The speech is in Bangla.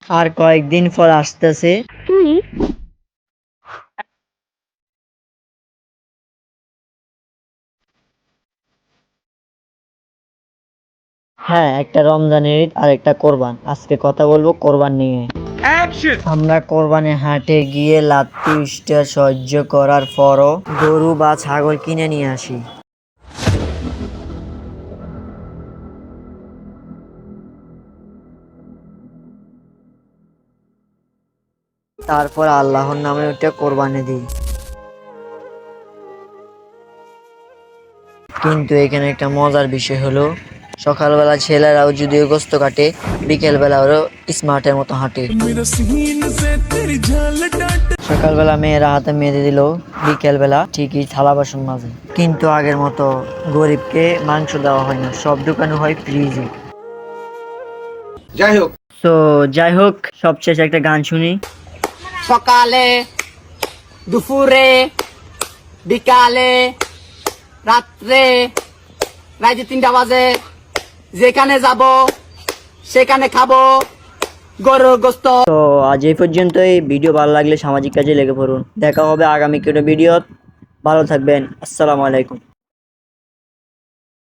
আর কয়েকদিন পর আসতেছে। হ্যাঁ, একটা রমজানের ঈদ আর একটা কোরবান। আজকে কথা বলবো কোরবান নিয়ে। আমরা কোরবানি হাটে গিয়ে লাত্তি স্টার সহ্য করার পরও গরু বা ছাগল কিনে নিয়ে আসি। তারপর আল্লাহর নামে ওটা কোরবানি দিই। কিন্তু এখানে একটা মজার বিষয় হলো, সকালবেলা ছেলেরাও যদিও গোস্ত কাটে, বিকেলবেলা ওরা স্মার্টের মতো হাঁটে। সকালবেলা মেয়েরা হাতে মেহেদি দিল, বিকেলবেলা ঠিকই থালা বাসন মাজে। কিন্তু আগের মতো গরিবকে মাংস দেওয়া হয় না, সব দোকানে হয় ফ্রিজে। যাই হোক, তো যাই হোক, সবশেষে একটা গান শুনি। সকালে, দুপুরে, বিকালে, রাত্রে, রাইতে 3টা বাজে, যেখানে যাব সেখানে খাবো গরুর গোস্ত। তো আজ এই পর্যন্তই। ভিডিও ভালো লাগলে সামাজিক কাজে লেগে পড়ুন। দেখা হবে আগামী কোনো ভিডিও। ভালো থাকবেন। আসসালামু আলাইকুম।